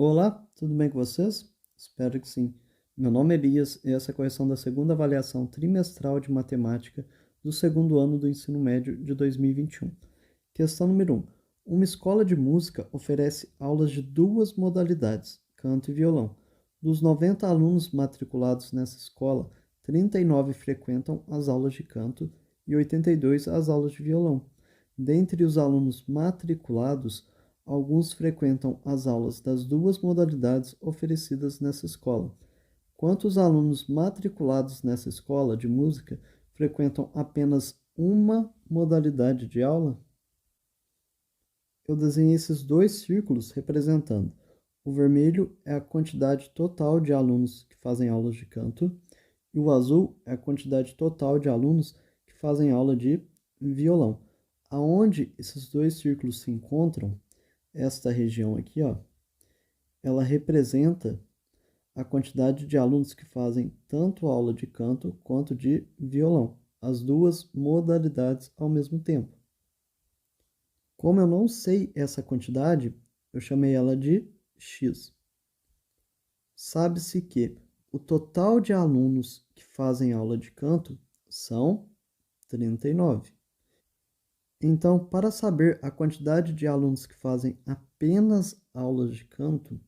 Olá, tudo bem com vocês? Espero que sim. Meu nome é Elias e essa é a correção da segunda avaliação trimestral de matemática do segundo ano do ensino médio de 2021. Questão número 1. Uma escola de música oferece aulas de duas modalidades, canto e violão. Dos 90 alunos matriculados nessa escola, 39 frequentam as aulas de canto e 82 as aulas de violão. Dentre os alunos matriculados, alguns frequentam as aulas das duas modalidades oferecidas nessa escola. Quantos alunos matriculados nessa escola de música frequentam apenas uma modalidade de aula? Eu desenhei esses dois círculos representando. O vermelho é a quantidade total de alunos que fazem aulas de canto e o azul é a quantidade total de alunos que fazem aula de violão. Aonde esses dois círculos se encontram, esta região aqui, ó, ela representa a quantidade de alunos que fazem tanto aula de canto quanto de violão, as duas modalidades ao mesmo tempo. Como eu não sei essa quantidade, eu chamei ela de x. Sabe-se que o total de alunos que fazem aula de canto são 39. Então, para saber a quantidade de alunos que fazem apenas aulas de canto,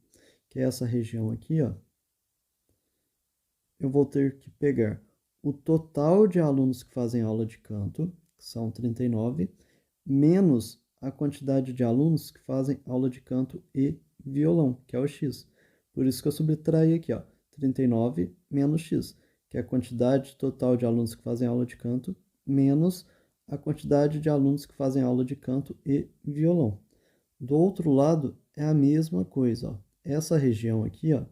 que é essa região aqui, ó, eu vou ter que pegar o total de alunos que fazem aula de canto, que são 39, menos a quantidade de alunos que fazem aula de canto e violão, que é o x. Por isso que eu subtraí aqui, ó, 39 menos x, que é a quantidade total de alunos que fazem aula de canto, menos a quantidade de alunos que fazem aula de canto e violão. Do outro lado, é a mesma coisa, ó. Essa região aqui, ó,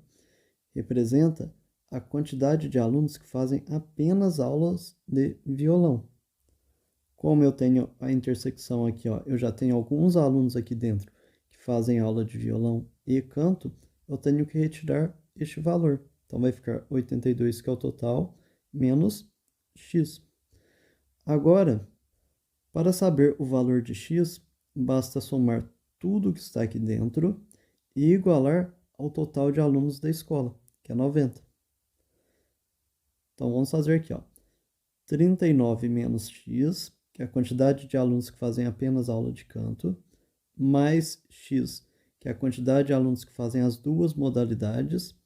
representa a quantidade de alunos que fazem apenas aulas de violão. Como eu tenho a intersecção aqui, ó, eu já tenho alguns alunos aqui dentro que fazem aula de violão e canto, eu tenho que retirar este valor. Então vai ficar 82, que é o total, menos x. Agora, para saber o valor de x, basta somar tudo que está aqui dentro e igualar ao total de alunos da escola, que é 90. Então vamos fazer aqui, ó. 39 menos x, que é a quantidade de alunos que fazem apenas aula de canto, mais x, que é a quantidade de alunos que fazem as duas modalidades,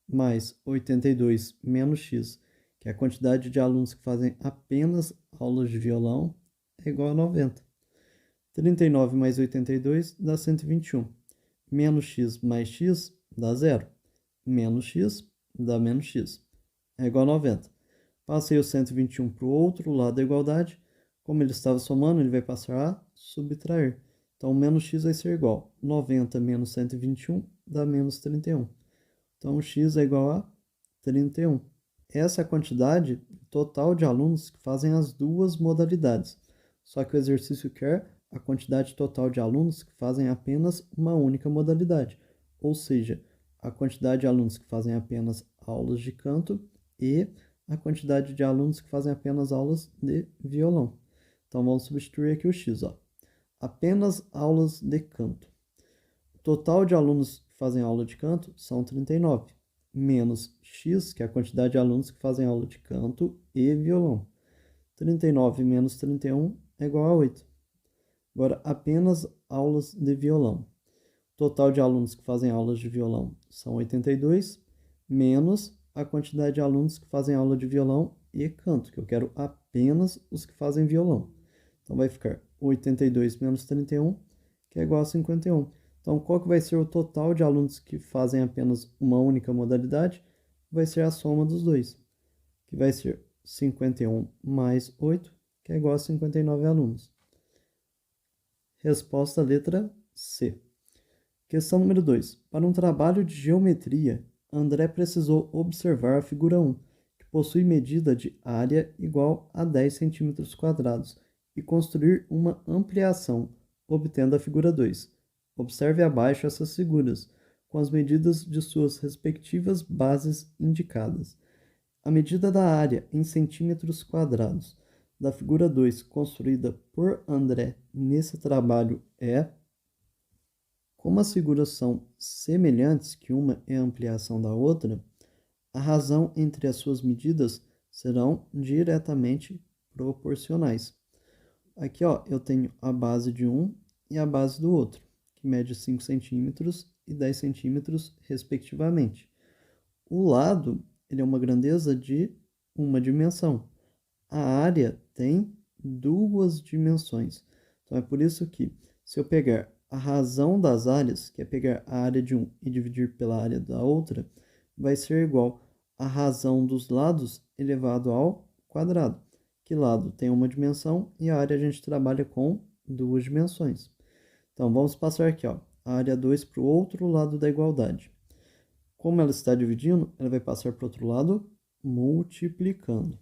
mais 82 menos x, que é a quantidade de alunos que fazem apenas aulas de violão, é igual a 90. 39 mais 82 dá 121. Menos x mais x dá zero. Menos x dá menos x. É igual a 90. Passei o 121 para o outro lado da igualdade. Como ele estava somando, ele vai passar a subtrair. Então, menos x vai ser igual. 90 menos 121 dá menos 31. Então, x é igual a 31. Essa é a quantidade total de alunos que fazem as duas modalidades. Só que o exercício quer a quantidade total de alunos que fazem apenas uma única modalidade. Ou seja, a quantidade de alunos que fazem apenas aulas de canto e a quantidade de alunos que fazem apenas aulas de violão. Então, vamos substituir aqui o x, ó. Apenas aulas de canto. O total de alunos que fazem aula de canto são 39, menos x, que é a quantidade de alunos que fazem aula de canto e violão. 39 menos 31 é igual a 8. Agora, apenas aulas de violão. O total de alunos que fazem aulas de violão são 82, menos a quantidade de alunos que fazem aula de violão e canto, que eu quero apenas os que fazem violão. Então, vai ficar 82 menos 31, que é igual a 51. Então, qual que vai ser o total de alunos que fazem apenas uma única modalidade? Vai ser a soma dos dois, que vai ser 51 mais 8, que é igual a 59 alunos. Resposta letra C. Questão número 2. Para um trabalho de geometria, André precisou observar a figura 1, que possui medida de área igual a 10 centímetros quadrados, e construir uma ampliação, obtendo a figura 2. Observe abaixo essas figuras, com as medidas de suas respectivas bases indicadas. A medida da área em centímetros quadrados da figura 2 construída por André nesse trabalho é Como as figuras são semelhantes, que uma é a ampliação da outra, a razão entre as suas medidas serão diretamente proporcionais. Aqui, ó, eu tenho a base de um e a base do outro, que mede 5 centímetros e 10 centímetros, respectivamente. O lado, ele é uma grandeza de uma dimensão. A área tem duas dimensões. Então, é por isso que, se eu pegar a razão das áreas, que é pegar a área de um e dividir pela área da outra, vai ser igual a razão dos lados elevado ao quadrado. Que lado tem uma dimensão e a área a gente trabalha com duas dimensões. Então, vamos passar aqui, ó, a área 2 para o outro lado da igualdade. Como ela está dividindo, ela vai passar para o outro lado multiplicando.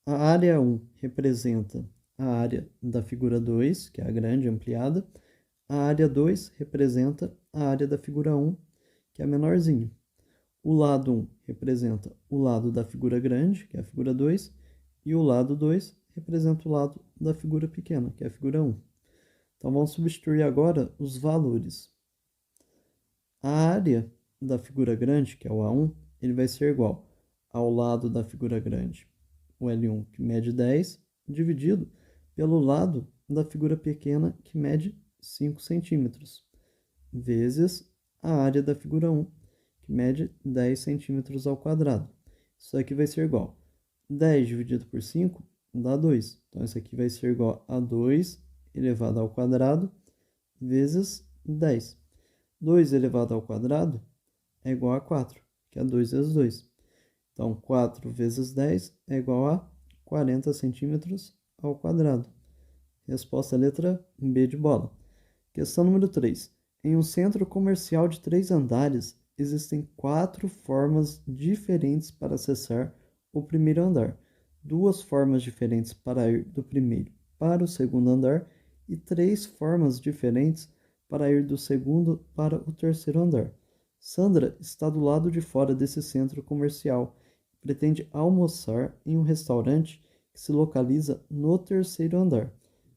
A área 1 representa a área da figura 2, que é a grande ampliada. A área 2 representa a área da figura 1, que é a menorzinha. O lado 1 representa o lado da figura grande, que é a figura 2, e o lado 2 representa o lado da figura pequena, que é a figura 1. Então, vamos substituir agora os valores. A área da figura grande, que é o A1, ele vai ser igual ao lado da figura grande, o L1, que mede 10, dividido pelo lado da figura pequena, que mede 5 centímetros, vezes a área da figura 1, que mede 10 centímetros ao quadrado. Isso aqui vai ser igual a 10 dividido por 5 dá 2. Então, isso aqui vai ser igual a 2 elevado ao quadrado vezes 10. 2 elevado ao quadrado é igual a 4, que é 2 vezes 2. Então, 4 vezes 10 é igual a 40 centímetros ao quadrado. Resposta letra B de bola. Questão número 3. Em um centro comercial de 3 andares, existem 4 formas diferentes para acessar o primeiro andar, 2 formas diferentes para ir do primeiro para o segundo andar e 3 formas diferentes para ir do segundo para o terceiro andar. Sandra está do lado de fora desse centro comercial e pretende almoçar em um restaurante que se localiza no terceiro andar.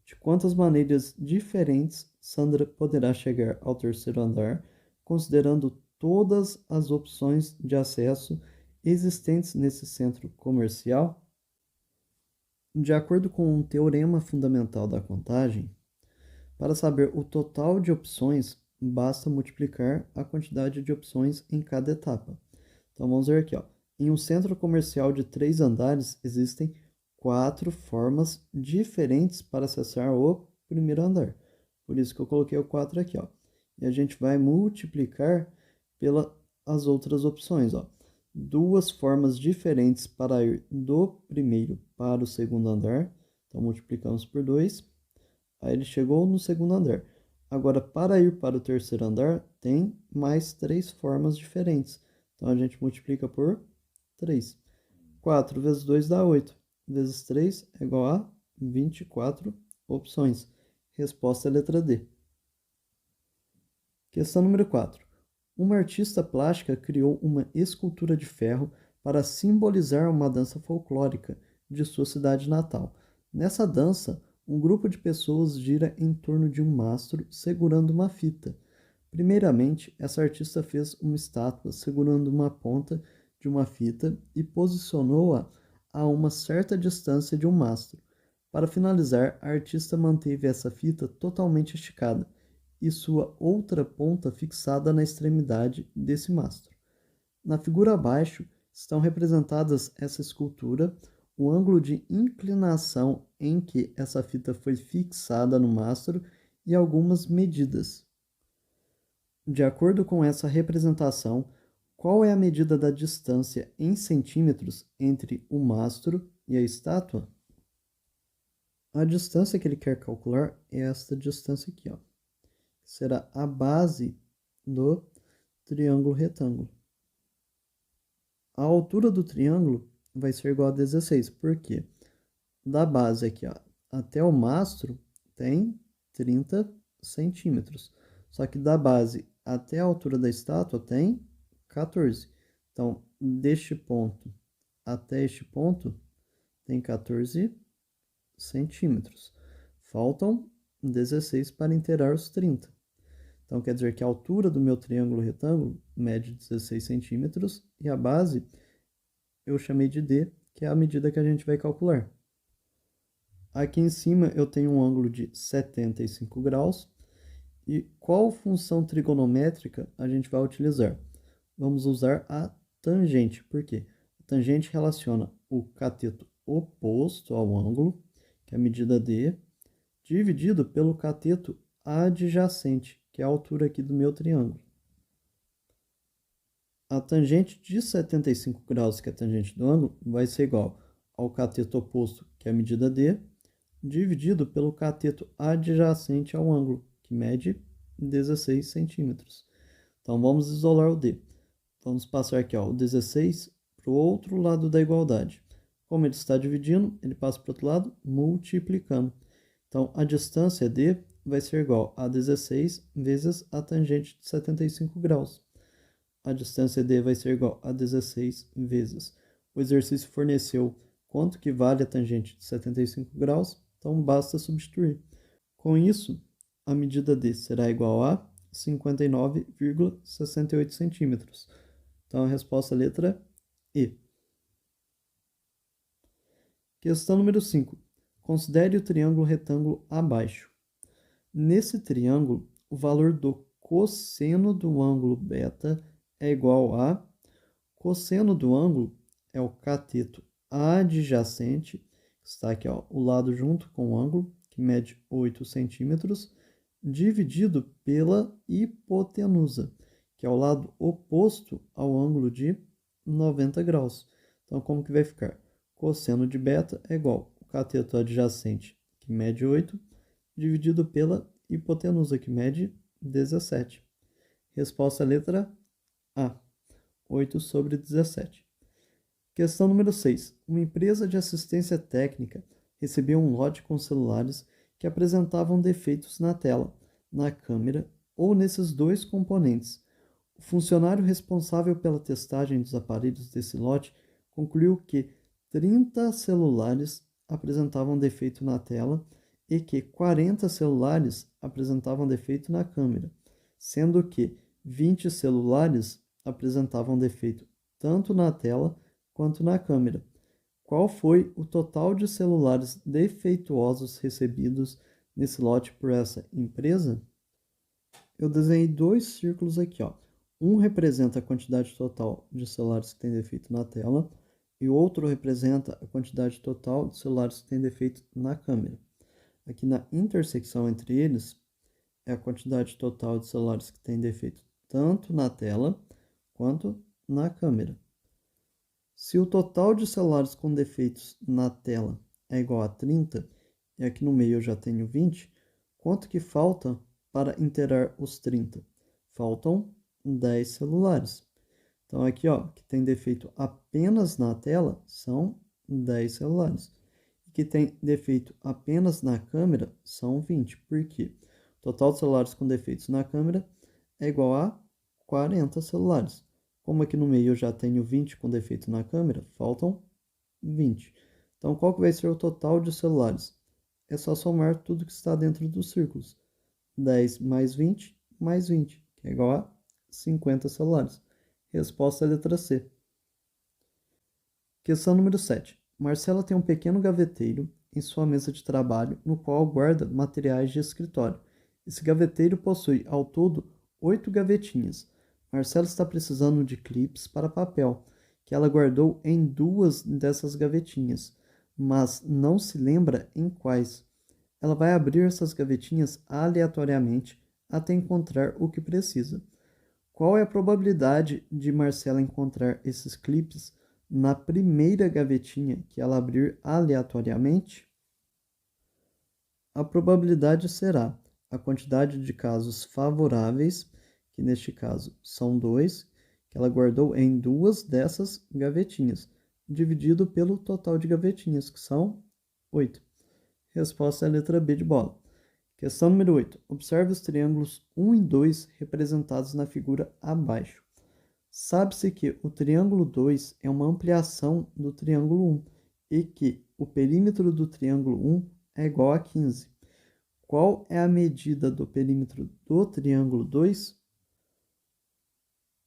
De quantas maneiras diferentes Sandra poderá chegar ao terceiro andar, considerando todas as opções de acesso existentes nesse centro comercial? De acordo com um teorema fundamental da contagem, para saber o total de opções, basta multiplicar a quantidade de opções em cada etapa. Então vamos ver aqui, ó. Em um centro comercial de 3 andares, existem 4 formas diferentes para acessar o primeiro andar. Por isso que eu coloquei o 4 aqui, ó. E a gente vai multiplicar pelas outras opções, ó. 2 formas diferentes para ir do primeiro para o segundo andar. Então multiplicamos por 2. Aí ele chegou no segundo andar. Agora, para ir para o terceiro andar, tem mais 3 formas diferentes. Então, a gente multiplica por 3. 4 vezes 2 dá 8. Vezes 3 é igual a 24 opções. Resposta é a letra D. Questão número 4. Uma artista plástica criou uma escultura de ferro para simbolizar uma dança folclórica de sua cidade natal. Nessa dança, um grupo de pessoas gira em torno de um mastro segurando uma fita. Primeiramente, essa artista fez uma estátua segurando uma ponta de uma fita e posicionou-a a uma certa distância de um mastro. Para finalizar, a artista manteve essa fita totalmente esticada e sua outra ponta fixada na extremidade desse mastro. Na figura abaixo estão representadas essa escultura, o ângulo de inclinação em que essa fita foi fixada no mastro e algumas medidas. De acordo com essa representação, qual é a medida da distância em centímetros entre o mastro e a estátua? A distância que ele quer calcular é esta distância aqui, ó. Será a base do triângulo retângulo. A altura do triângulo vai ser igual a 16, porque da base aqui, ó, até o mastro tem 30 centímetros. Só que da base até a altura da estátua tem 14. Então, deste ponto até este ponto tem 14 centímetros. Faltam 16 para inteirar os 30. Então, quer dizer que a altura do meu triângulo retângulo mede 16 centímetros e a base eu chamei de D, que é a medida que a gente vai calcular. Aqui em cima eu tenho um ângulo de 75 graus. E qual função trigonométrica a gente vai utilizar? Vamos usar a tangente. Por quê? A tangente relaciona o cateto oposto ao ângulo, que é a medida D, dividido pelo cateto adjacente, que é a altura aqui do meu triângulo. A tangente de 75 graus, que é a tangente do ângulo, vai ser igual ao cateto oposto, que é a medida D, dividido pelo cateto adjacente ao ângulo, que mede 16 centímetros. Então, vamos isolar o D. Vamos passar aqui ó, o 16 para o outro lado da igualdade. Como ele está dividindo, ele passa para o outro lado, multiplicando. Então, a distância D vai ser igual a 16 vezes a tangente de 75 graus. A distância D vai ser igual a 16 vezes. O exercício forneceu quanto que vale a tangente de 75 graus, então basta substituir. Com isso, a medida D será igual a 59,68 centímetros. Então, a resposta é a letra E. Questão número 5. Considere o triângulo retângulo abaixo. Nesse triângulo, o valor do cosseno do ângulo β é igual a... Cosseno do ângulo é o cateto adjacente, que está aqui ó, o lado junto com o ângulo, que mede 8 centímetros, dividido pela hipotenusa, que é o lado oposto ao ângulo de 90 graus. Então, como que vai ficar? Cosseno de β é igual ao cateto adjacente, que mede 8, dividido pela hipotenusa, que mede 17. Resposta letra A, 8 sobre 17. Questão número 6. Uma empresa de assistência técnica recebeu um lote com celulares que apresentavam defeitos na tela, na câmera ou nesses dois componentes. O funcionário responsável pela testagem dos aparelhos desse lote concluiu que 30 celulares apresentavam defeito na tela e que 40 celulares apresentavam defeito na câmera, sendo que 20 celulares apresentavam defeito tanto na tela quanto na câmera. Qual foi o total de celulares defeituosos recebidos nesse lote por essa empresa? Eu desenhei dois círculos aqui, ó. Um representa a quantidade total de celulares que tem defeito na tela e o outro representa a quantidade total de celulares que tem defeito na câmera. Aqui na intersecção entre eles é a quantidade total de celulares que tem defeito tanto na tela quanto na câmera. Se o total de celulares com defeitos na tela é igual a 30, e aqui no meio eu já tenho 20, quanto que falta para inteirar os 30? Faltam 10 celulares. Então aqui, ó, que tem defeito apenas na tela, são 10 celulares. E que tem defeito apenas na câmera, são 20. Por quê? O total de celulares com defeitos na câmera é igual a 40 celulares. Como aqui no meio eu já tenho 20 com defeito na câmera, faltam 20. Então, qual que vai ser o total de celulares? É só somar tudo que está dentro dos círculos. 10 mais 20, que é igual a 50 celulares. Resposta é a letra C. Questão número 7. Marcela tem um pequeno gaveteiro em sua mesa de trabalho, no qual guarda materiais de escritório. Esse gaveteiro possui, ao todo, 8 gavetinhas. Marcela está precisando de clipes para papel, que ela guardou em 2 dessas gavetinhas, mas não se lembra em quais. Ela vai abrir essas gavetinhas aleatoriamente até encontrar o que precisa. Qual é a probabilidade de Marcela encontrar esses clipes na primeira gavetinha que ela abrir aleatoriamente? A probabilidade será a quantidade de casos favoráveis, que neste caso são 2, que ela guardou em 2 dessas gavetinhas, dividido pelo total de gavetinhas, que são 8. Resposta é a letra B de bola. Questão número 8. Observe os triângulos 1 e 2 representados na figura abaixo. Sabe-se que o triângulo 2 é uma ampliação do triângulo 1 e que o perímetro do triângulo 1 é igual a 15. Qual é a medida do perímetro do triângulo 2?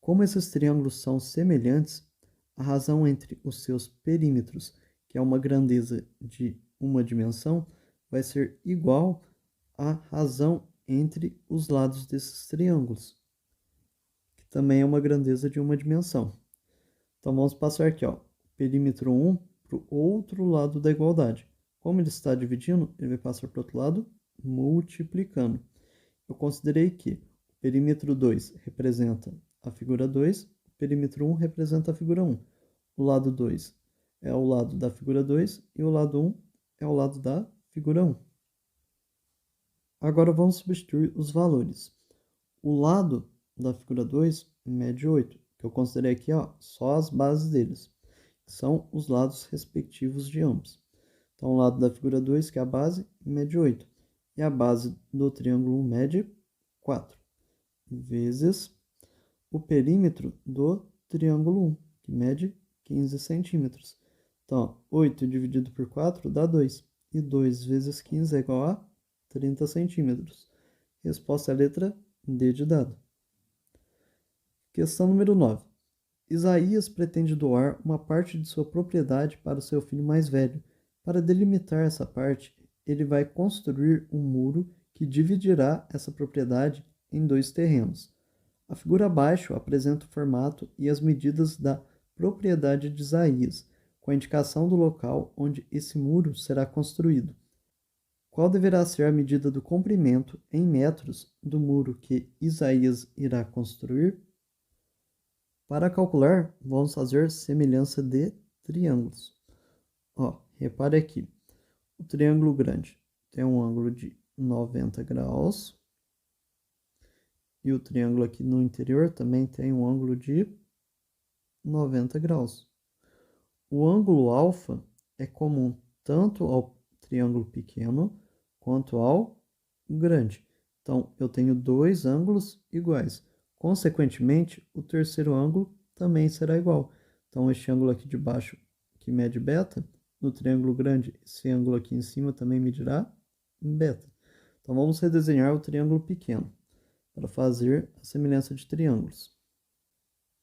Como esses triângulos são semelhantes, a razão entre os seus perímetros, que é uma grandeza de uma dimensão, vai ser igual à razão entre os lados desses triângulos, que também é uma grandeza de uma dimensão. Então vamos passar aqui, ó, perímetro 1 para o outro lado da igualdade. Como ele está dividindo, ele vai passar para o outro lado multiplicando. Eu considerei que o perímetro 2 representa a figura 2, o perímetro 1 representa a figura 1. O lado 2 é o lado da figura 2 e o lado 1 é o lado da figura 1. Agora vamos substituir os valores. O lado da figura 2 mede 8, que eu considerei aqui, ó, só as bases deles, que são os lados respectivos de ambos. Então, o lado da figura 2, que é a base, mede 8. E a base do triângulo 1 mede 4, vezes o perímetro do triângulo 1, que mede 15 centímetros. Então, 8 dividido por 4 dá 2. E 2 vezes 15 é igual a 30 centímetros. Resposta é a letra D de dado. Questão número 9. Isaías pretende doar uma parte de sua propriedade para o seu filho mais velho. Para delimitar essa parte, ele vai construir um muro que dividirá essa propriedade em 2 terrenos. A figura abaixo apresenta o formato e as medidas da propriedade de Isaías, com a indicação do local onde esse muro será construído. Qual deverá ser a medida do comprimento em metros do muro que Isaías irá construir? Para calcular, vamos fazer semelhança de triângulos. Ó, repare aqui, o triângulo grande tem um ângulo de 90 graus e o triângulo aqui no interior também tem um ângulo de 90 graus. O ângulo alfa é comum tanto ao triângulo pequeno quanto ao grande. Então, eu tenho dois ângulos iguais. Consequentemente, o terceiro ângulo também será igual. Então, este ângulo aqui de baixo, que mede beta, no triângulo grande, esse ângulo aqui em cima também medirá beta. Então, vamos redesenhar o triângulo pequeno para fazer a semelhança de triângulos.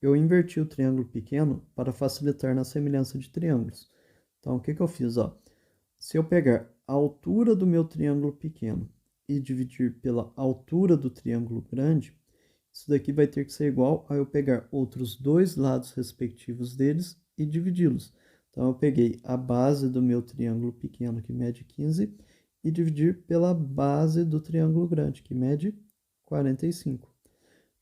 Eu inverti o triângulo pequeno para facilitar na semelhança de triângulos. Então, o que eu fiz? Ó? Se eu pegar a altura do meu triângulo pequeno e dividir pela altura do triângulo grande, isso daqui vai ter que ser igual a eu pegar outros dois lados respectivos deles e dividi-los. Então, eu peguei a base do meu triângulo pequeno, que mede 15, e dividir pela base do triângulo grande, que mede 45.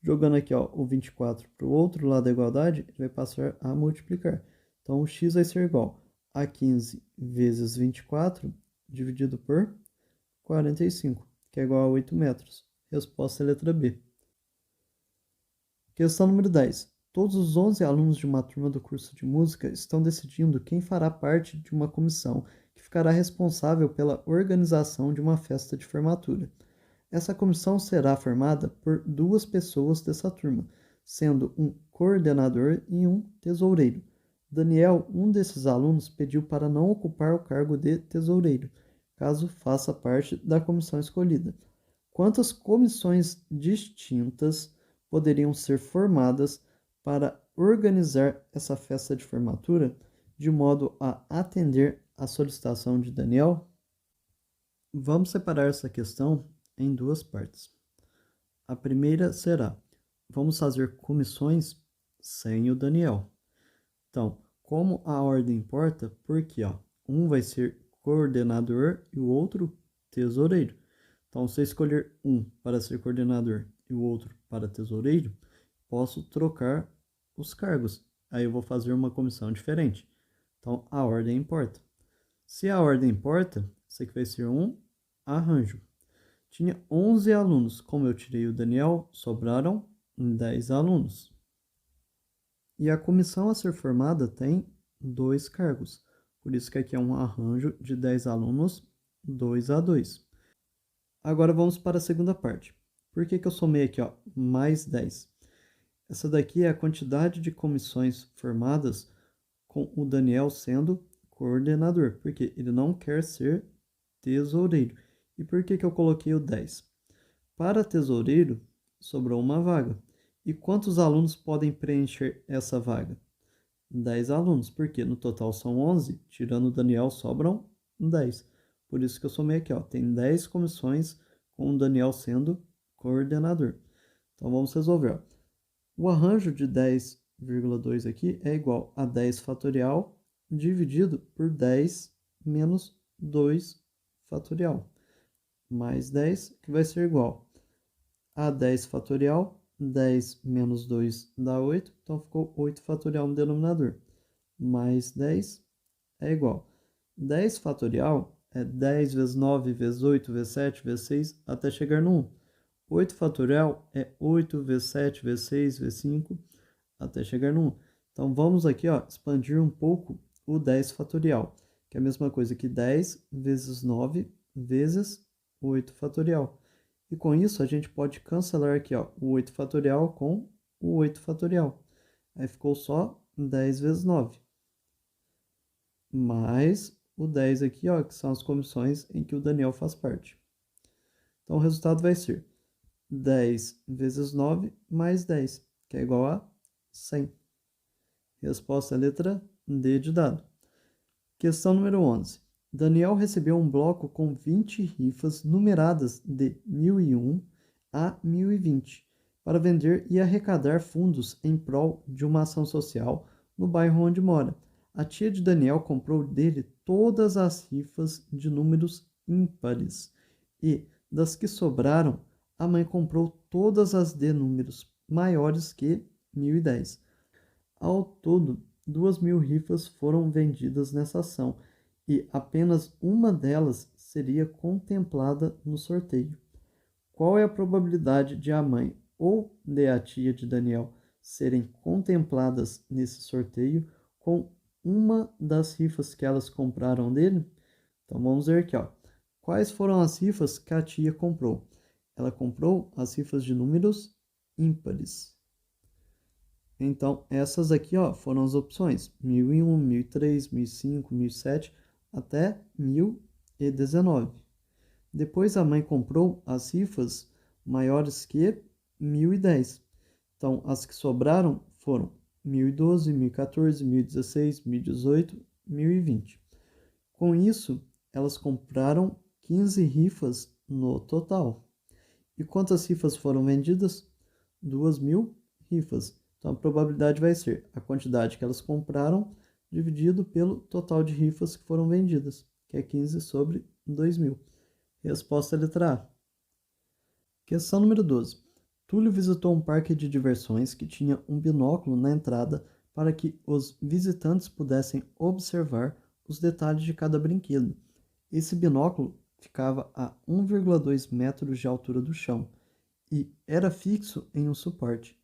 Jogando aqui, ó, o 24 para o outro lado da igualdade, ele vai passar a multiplicar. Então, o x vai ser igual a 15 vezes 24 dividido por 45, que é igual a 8 metros. Resposta é a letra B. Questão número 10. Todos os 11 alunos de uma turma do curso de música estão decidindo quem fará parte de uma comissão que ficará responsável pela organização de uma festa de formatura. Essa comissão será formada por 2 pessoas dessa turma, sendo um coordenador e um tesoureiro. Daniel, um desses alunos, pediu para não ocupar o cargo de tesoureiro, caso faça parte da comissão escolhida. Quantas comissões distintas poderiam ser formadas para organizar essa festa de formatura de modo a atender à solicitação de Daniel? Vamos separar essa questão em 2 partes. A primeira será: vamos fazer comissões sem o Daniel. Então, como a ordem importa, porque ó, um vai ser coordenador e o outro tesoureiro. Então, se eu escolher um para ser coordenador e o outro para tesoureiro, posso trocar os cargos. Aí eu vou fazer uma comissão diferente. Então, a ordem importa. Se a ordem importa, isso aqui vai ser um arranjo. Tinha 11 alunos. Como eu tirei o Daniel, sobraram 10 alunos. E a comissão a ser formada tem 2 cargos. Por isso que aqui é um arranjo de 10 alunos, 2 a 2. Agora vamos para a segunda parte. Por que eu somei aqui, ó, mais 10? Essa daqui é a quantidade de comissões formadas com o Daniel sendo coordenador, porque ele não quer ser tesoureiro. E por que eu coloquei o 10? Para tesoureiro, sobrou uma vaga. E quantos alunos podem preencher essa vaga? 10 alunos, porque no total são 11, tirando o Daniel sobram 10. Por isso que eu somei aqui, ó, tem 10 comissões com o Daniel sendo coordenador. Então vamos resolver, ó. O arranjo de 10,2 aqui é igual a 10 fatorial dividido por 10 menos 2 fatorial, mais 10, que vai ser igual a 10 fatorial, 10 menos 2 dá 8, então ficou 8 fatorial no denominador, mais 10 é igual. 10 fatorial é 10 vezes 9 vezes 8 vezes 7 vezes 6 até chegar no 1. 8 fatorial é 8 vezes 7 vezes 6 vezes 5 até chegar no 1. Então vamos aqui, ó, expandir um pouco o 10 fatorial, que é a mesma coisa que 10 vezes 9 vezes 8 fatorial. E com isso a gente pode cancelar aqui, ó, o 8 fatorial com o 8 fatorial. Aí ficou só 10 vezes 9. Mais o 10 aqui, ó, que são as comissões em que o Daniel faz parte. Então o resultado vai ser 10 vezes 9 mais 10, que é igual a 100. Resposta é a letra D de dado. Questão número 11. Daniel recebeu um bloco com 20 rifas numeradas de 1001 a 1020 para vender e arrecadar fundos em prol de uma ação social no bairro onde mora. A tia de Daniel comprou dele todas as rifas de números ímpares e, das que sobraram, a mãe comprou todas as de números maiores que 1010. Ao todo, 2.000 rifas foram vendidas nessa ação e apenas uma delas seria contemplada no sorteio. Qual é a probabilidade de a mãe ou de a tia de Daniel serem contempladas nesse sorteio com uma das rifas que elas compraram dele? Então vamos ver aqui, ó. Quais foram as rifas que a tia comprou? Ela comprou as rifas de números ímpares. Então, essas aqui, ó, foram as opções: 1001, 1003, 1005, 1007 até 1019. Depois a mãe comprou as rifas maiores que 1010. Então, as que sobraram foram 1012, 1014, 1016, 1018, 1020. Com isso, elas compraram 15 rifas no total. E quantas rifas foram vendidas? 2.000 rifas. Então a probabilidade vai ser a quantidade que elas compraram dividido pelo total de rifas que foram vendidas, que é 15 sobre 2.000. Resposta letra A. Questão número 12. Túlio visitou um parque de diversões que tinha um binóculo na entrada para que os visitantes pudessem observar os detalhes de cada brinquedo. Esse binóculo ficava a 1,2 metros de altura do chão e era fixo em um suporte.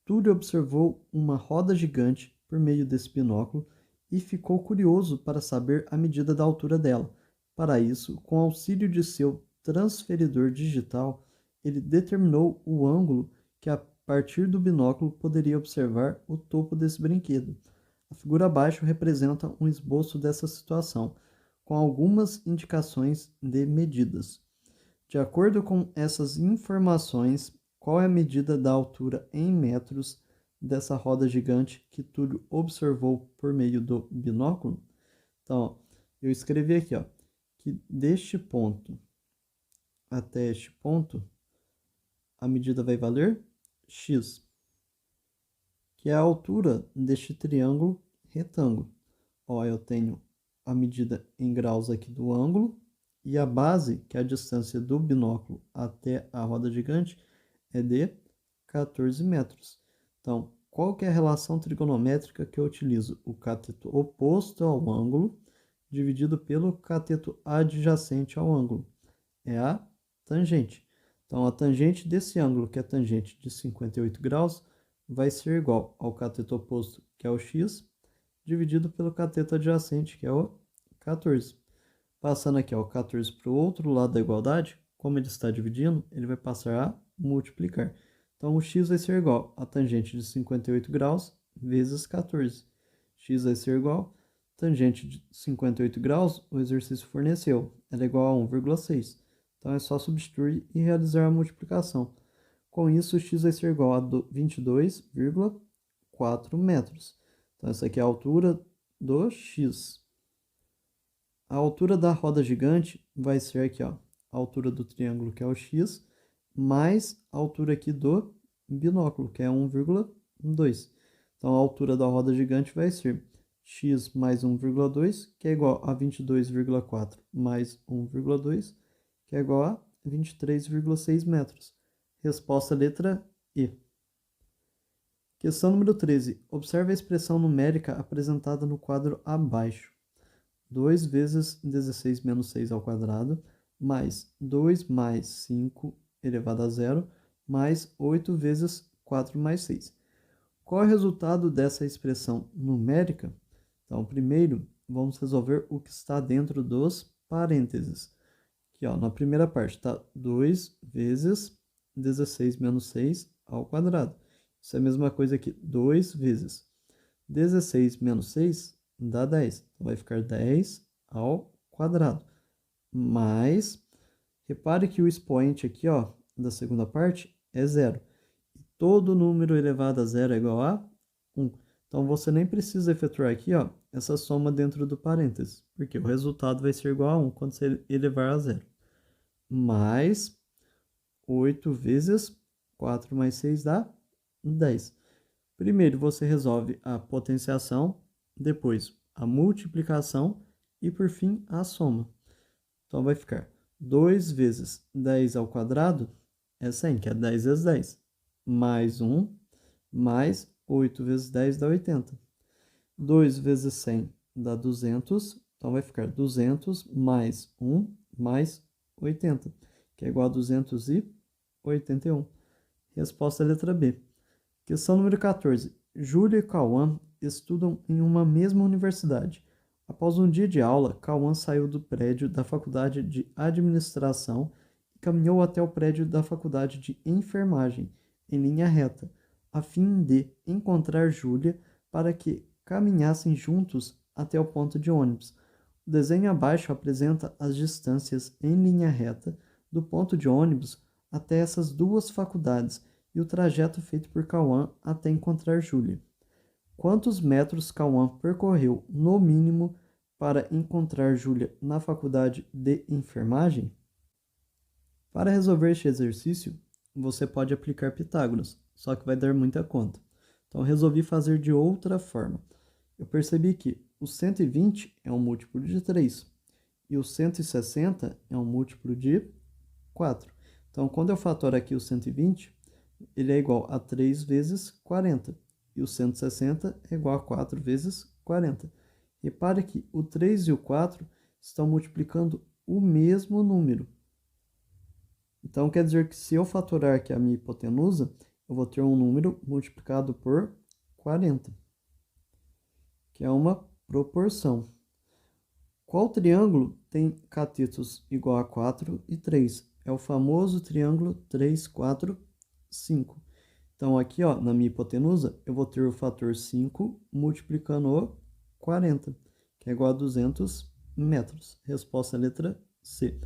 Túlio observou uma roda gigante por meio desse binóculo e ficou curioso para saber a medida da altura dela. Para isso, com auxílio de seu transferidor digital, ele determinou o ângulo que a partir do binóculo poderia observar o topo desse brinquedo. A figura abaixo representa um esboço dessa situação, com algumas indicações de medidas. De acordo com essas informações, qual é a medida da altura em metros dessa roda gigante que Túlio observou por meio do binóculo? Então, ó, eu escrevi aqui, ó, que deste ponto até este ponto, a medida vai valer x, que é a altura deste triângulo retângulo. Ó, eu tenho a medida em graus aqui do ângulo e a base, que é a distância do binóculo até a roda gigante, é de 14 metros. Então, qual que é a relação trigonométrica que eu utilizo? O cateto oposto ao ângulo dividido pelo cateto adjacente ao ângulo. É a tangente. Então, a tangente desse ângulo, que é a tangente de 58 graus, vai ser igual ao cateto oposto, que é o x, dividido pelo cateto adjacente, que é o 14. Passando aqui ó, o 14 para o outro lado da igualdade, como ele está dividindo, ele vai passar a multiplicar. Então, o x vai ser igual a tangente de 58 graus vezes 14. X vai ser igual a tangente de 58 graus, o exercício forneceu, ela é igual a 1,6. Então é só substituir e realizar a multiplicação. Com isso, x vai ser igual a 22,4 metros. Então essa aqui é a altura do x. A altura da roda gigante vai ser aqui, ó, a altura do triângulo, que é o x, mais a altura aqui do binóculo, que é 1,2. Então, a altura da roda gigante vai ser x mais 1,2, que é igual a 22,4 mais 1,2, que é igual a 23,6 metros. Resposta letra E. Questão número 13. Observe a expressão numérica apresentada no quadro abaixo. 2 vezes 16 menos 6 ao quadrado, mais 2 mais 5 elevado a zero, mais 8 vezes 4 mais 6. Qual é o resultado dessa expressão numérica? Então, primeiro, vamos resolver o que está dentro dos parênteses. Aqui, ó, na primeira parte está 2 vezes 16 menos 6 ao quadrado. Isso é a mesma coisa aqui, 2 vezes 16 menos 6 dá 10. Então, vai ficar 10 ao quadrado. Mas, repare que o expoente aqui, ó, da segunda parte é zero. E todo número elevado a zero é igual a 1. Então, você nem precisa efetuar aqui, ó, essa soma dentro do parênteses, porque o resultado vai ser igual a 1 quando você elevar a zero. Mais 8 vezes 4 mais 6 dá 10. Primeiro você resolve a potenciação, depois a multiplicação e por fim a soma. Então vai ficar 2 vezes 10 ao quadrado é 100, que é 10 vezes 10, mais 1, mais 8 vezes 10 dá 80. 2 vezes 100 dá 200, então vai ficar 200 mais 1 mais 80, que é igual a 281. Resposta letra B. Questão número 14. Júlia e Cauã estudam em uma mesma universidade. Após um dia de aula, Cauã saiu do prédio da Faculdade de Administração e caminhou até o prédio da Faculdade de Enfermagem, em linha reta, a fim de encontrar Júlia para que caminhassem juntos até o ponto de ônibus. O desenho abaixo apresenta as distâncias em linha reta do ponto de ônibus até essas duas faculdades e o trajeto feito por Cauã até encontrar Júlia. Quantos metros Cauã percorreu, no mínimo, para encontrar Júlia na faculdade de enfermagem? Para resolver este exercício, você pode aplicar Pitágoras, só que vai dar muita conta. Então, resolvi fazer de outra forma. Eu percebi que o 120 é um múltiplo de 3 e o 160 é um múltiplo de 4. Então, quando eu fatoro aqui o 120, ele é igual a 3 vezes 40. E o 160 é igual a 4 vezes 40. Repare que o 3 e o 4 estão multiplicando o mesmo número. Então, quer dizer que se eu fatorar aqui a minha hipotenusa, eu vou ter um número multiplicado por 40, que é uma proporção. Qual triângulo tem catetos igual a 4 e 3? É o famoso triângulo 3, 4, 5. Então, aqui, ó, na minha hipotenusa, eu vou ter o fator 5 multiplicando o 40, que é igual a 200 metros. Resposta letra C.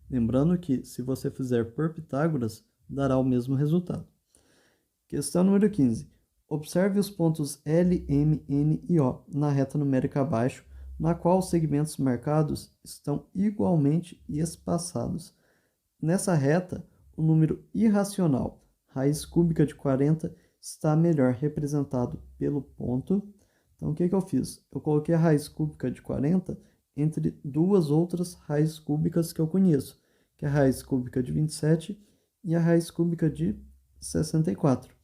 Lembrando que, se você fizer por Pitágoras, dará o mesmo resultado. Questão número 15. Observe os pontos L, M, N e O na reta numérica abaixo, na qual os segmentos marcados estão igualmente espaçados. Nessa reta, o número irracional, raiz cúbica de 40, está melhor representado pelo ponto. Então, o que eu fiz? Eu coloquei a raiz cúbica de 40 entre duas outras raízes cúbicas que eu conheço, que é a raiz cúbica de 27 e a raiz cúbica de 64.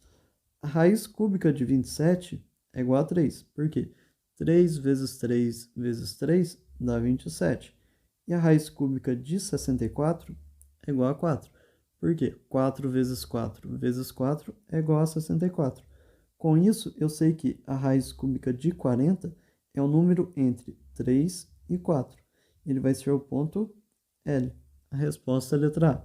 A raiz cúbica de 27 é igual a 3. Por quê? 3 vezes 3 vezes 3 dá 27. E a raiz cúbica de 64 é igual a 4. Por quê? 4 vezes 4 vezes 4 é igual a 64. Com isso, eu sei que a raiz cúbica de 40 é um número entre 3 e 4. Ele vai ser o ponto L. A resposta é a letra A.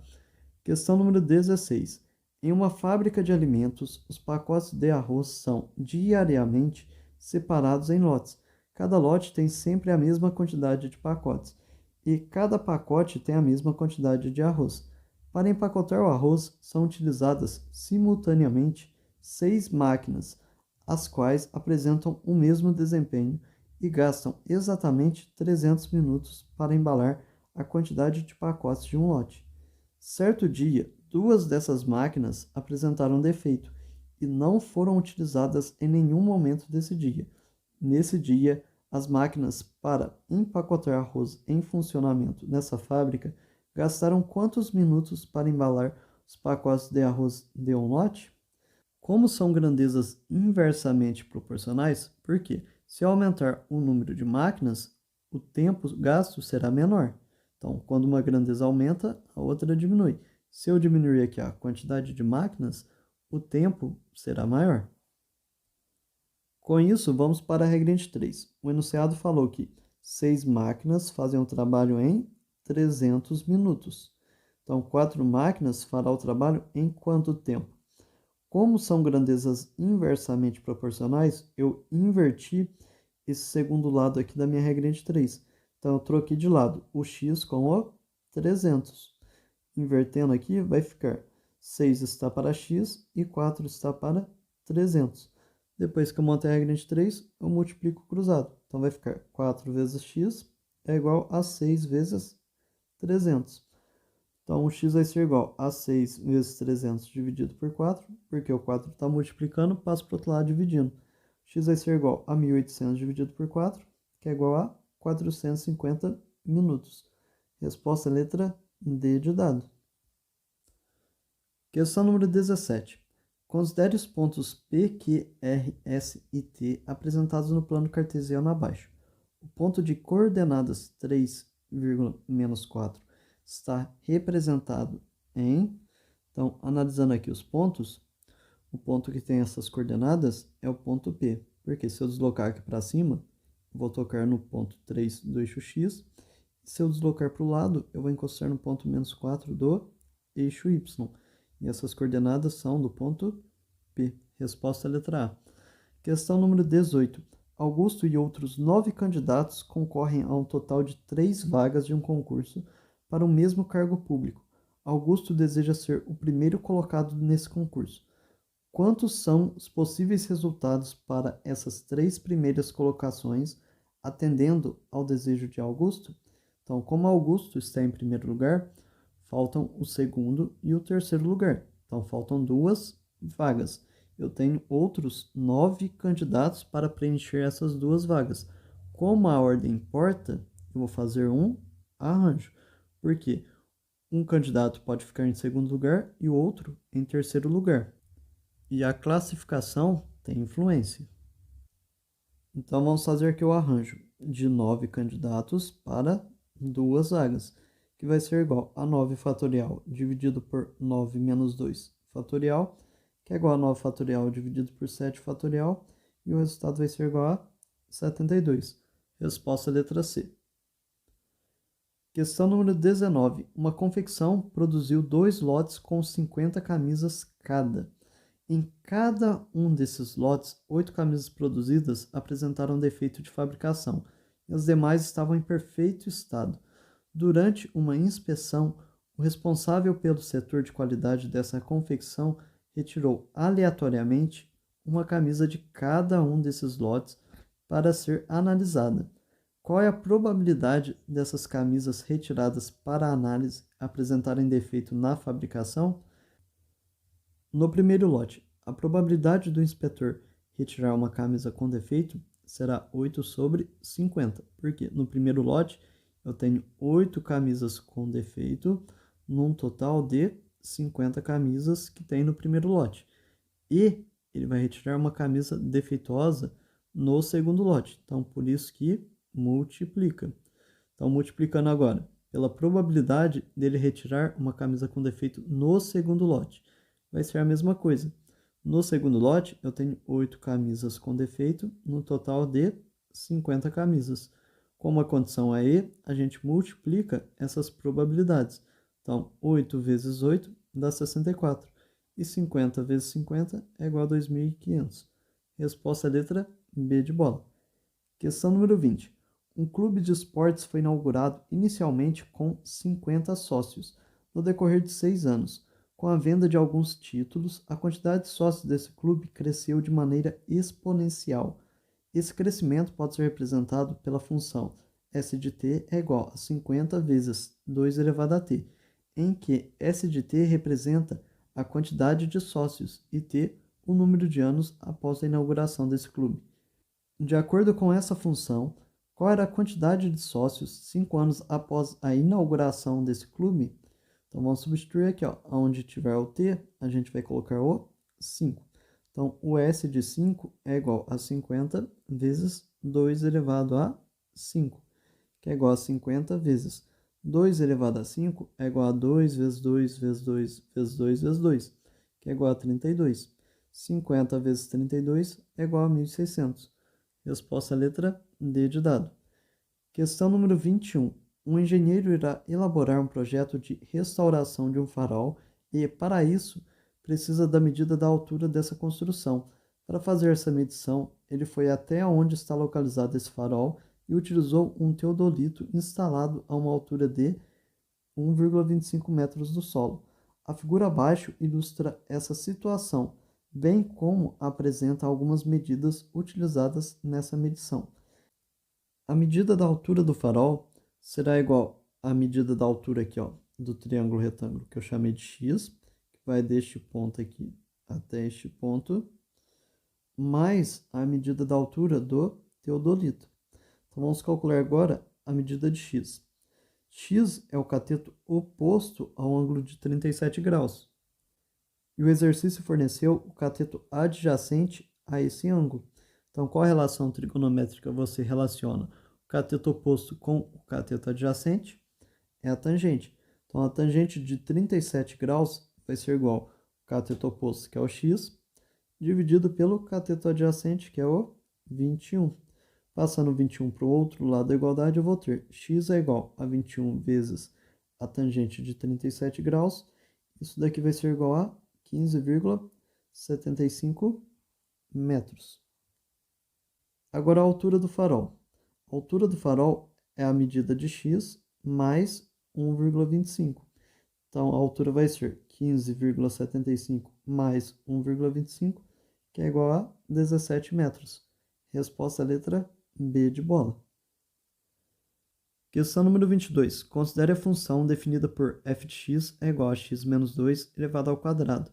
Questão número 16. Em uma fábrica de alimentos, os pacotes de arroz são diariamente separados em lotes. Cada lote tem sempre a mesma quantidade de pacotes. e cada pacote tem a mesma quantidade de arroz. Para empacotar o arroz, são utilizadas simultaneamente 6 máquinas, as quais apresentam o mesmo desempenho e gastam exatamente 300 minutos para embalar a quantidade de pacotes de um lote. Certo dia, 2 dessas máquinas apresentaram defeito e não foram utilizadas em nenhum momento desse dia. Nesse dia, as máquinas para empacotar arroz em funcionamento nessa fábrica gastaram quantos minutos para embalar os pacotes de arroz de um lote? Como são grandezas inversamente proporcionais, porque se aumentar o número de máquinas, o tempo gasto será menor. Então, quando uma grandeza aumenta, a outra diminui. Se eu diminuir aqui a quantidade de máquinas, o tempo será maior. Com isso, vamos para a regra 3. O enunciado falou que 6 máquinas fazem o trabalho em 300 minutos. Então, 4 máquinas fará o trabalho em quanto tempo? Como são grandezas inversamente proporcionais, eu inverti esse segundo lado aqui da minha regra de 3. Então, eu troquei de lado o x com o 300. Invertendo aqui, vai ficar 6 está para x e 4 está para 300. Depois que eu montei a regra de 3, eu multiplico cruzado. Então, vai ficar 4 vezes x é igual a 6 vezes 300. Então, o x vai ser igual a 6 vezes 300 dividido por 4, porque o 4 está multiplicando, passo para o outro lado dividindo. X vai ser igual a 1.800 dividido por 4, que é igual a 450 minutos. Resposta letra D de dado. Questão número 17. Considere os pontos P, Q, R, S e T apresentados no plano cartesiano abaixo. O ponto de coordenadas 3, menos 4 está representado em... Então, analisando aqui os pontos, o ponto que tem essas coordenadas é o ponto P, porque se eu deslocar aqui para cima, vou tocar no ponto 3 do eixo X, e se eu deslocar para o lado, eu vou encostar no ponto menos 4 do eixo Y. E essas coordenadas são do ponto P. Resposta letra A. Questão número 18. Augusto e outros 9 candidatos concorrem a um total de 3 vagas de um concurso para o mesmo cargo público. Augusto deseja ser o primeiro colocado nesse concurso. Quantos são os possíveis resultados para essas 3 primeiras colocações, atendendo ao desejo de Augusto? Então, como Augusto está em primeiro lugar, faltam o segundo e o terceiro lugar. Então, faltam 2 vagas. Eu tenho outros 9 candidatos para preencher essas 2 vagas. Como a ordem importa, eu vou fazer um arranjo. Por quê? Um candidato pode ficar em segundo lugar e o outro em terceiro lugar. E a classificação tem influência. Então, vamos fazer aqui o arranjo de 9 candidatos para 2 vagas, que vai ser igual a 9 fatorial dividido por 9 menos 2 fatorial, que é igual a 9 fatorial dividido por 7 fatorial, e o resultado vai ser igual a 72. Resposta letra C. Questão número 19. Uma confecção produziu 2 lotes com 50 camisas cada. Em cada um desses lotes, 8 camisas produzidas apresentaram defeito de fabricação e as demais estavam em perfeito estado. Durante uma inspeção, o responsável pelo setor de qualidade dessa confecção retirou aleatoriamente uma camisa de cada um desses lotes para ser analisada. Qual é a probabilidade dessas camisas retiradas para análise apresentarem defeito na fabricação? No primeiro lote, a probabilidade do inspetor retirar uma camisa com defeito será 8 sobre 50, porque no primeiro lote eu tenho 8 camisas com defeito, num total de 50 camisas que tem no primeiro lote. E ele vai retirar uma camisa defeituosa no segundo lote, então por isso que multiplica. Então, multiplicando agora pela probabilidade dele retirar uma camisa com defeito no segundo lote, vai ser a mesma coisa. No segundo lote, eu tenho 8 camisas com defeito, no total de 50 camisas. Como a condição é E, a gente multiplica essas probabilidades. Então, 8 vezes 8 dá 64. E 50 vezes 50 é igual a 2.500. Resposta letra B de bola. Questão número 20. Um clube de esportes foi inaugurado inicialmente com 50 sócios. No decorrer de 6 anos, com a venda de alguns títulos, a quantidade de sócios desse clube cresceu de maneira exponencial. Esse crescimento pode ser representado pela função S de t é igual a 50 vezes 2 elevado a t, em que S de t representa a quantidade de sócios e t o número de anos após a inauguração desse clube. De acordo com essa função, qual era a quantidade de sócios 5 anos após a inauguração desse clube? Então vamos substituir aqui, ó, onde tiver o t, a gente vai colocar o 5. Então o S de 5 é igual a 50 vezes 2 elevado a 5, que é igual a 50 vezes 2 elevado a 5 é igual a 2 vezes 2 vezes 2 vezes 2 vezes 2, que é igual a 32. 50 vezes 32 é igual a 1.600. Resposta letra D de dado. Questão número 21. Um engenheiro irá elaborar um projeto de restauração de um farol e, para isso, precisa da medida da altura dessa construção. Para fazer essa medição, ele foi até onde está localizado esse farol e utilizou um teodolito instalado a uma altura de 1,25 metros do solo. A figura abaixo ilustra essa situação, bem como apresenta algumas medidas utilizadas nessa medição. A medida da altura do farol será igual à medida da altura aqui, ó, do triângulo retângulo, que eu chamei de x, que vai deste ponto aqui até este ponto, mais a medida da altura do teodolito. Então, vamos calcular agora a medida de x. X é o cateto oposto ao ângulo de 37 graus. E o exercício forneceu o cateto adjacente a esse ângulo. Então, qual a relação trigonométrica você relaciona o cateto oposto com o cateto adjacente? É a tangente. Então, a tangente de 37 graus vai ser igual ao cateto oposto, que é o x, dividido pelo cateto adjacente, que é o 21. Passando 21 para o outro lado da igualdade, eu vou ter x é igual a 21 vezes a tangente de 37 graus. Isso daqui vai ser igual a 15,75 metros. Agora a altura do farol. A altura do farol é a medida de x mais 1,25. Então a altura vai ser 15,75 mais 1,25, que é igual a 17 metros. Resposta letra B de bola. Questão número 22. Considere a função definida por f de x é igual a x menos 2 elevado ao quadrado.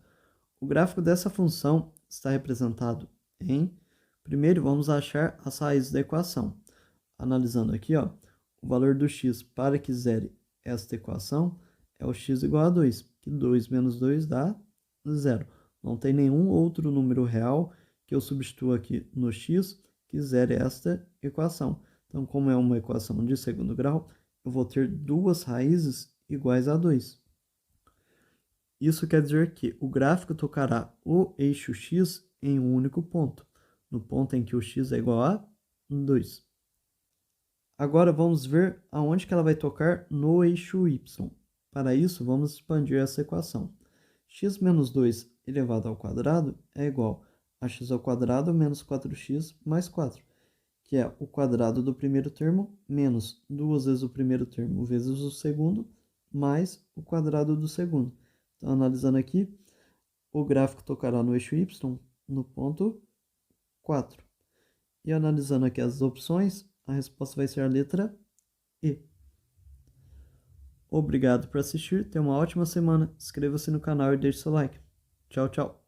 O gráfico dessa função está representado em... Primeiro, vamos achar as raízes da equação. Analisando aqui, ó, o valor do x para que zere esta equação é o x igual a 2, que 2 menos 2 dá 0. Não tem nenhum outro número real que eu substitua aqui no x que zere esta equação. Então, como é uma equação de segundo grau, eu vou ter duas raízes iguais a 2. Isso quer dizer que o gráfico tocará o eixo x em um único ponto, no ponto em que o x é igual a 2. Agora vamos ver aonde que ela vai tocar no eixo y. Para isso, vamos expandir essa equação. X menos 2 elevado ao quadrado é igual a x ao quadrado menos 4x mais 4, que é o quadrado do primeiro termo menos 2 vezes o primeiro termo vezes o segundo, mais o quadrado do segundo. Então, analisando aqui, o gráfico tocará no eixo y no ponto 4. E analisando aqui as opções, a resposta vai ser a letra E. Obrigado por assistir, tenha uma ótima semana, inscreva-se no canal e deixe seu like. Tchau, tchau.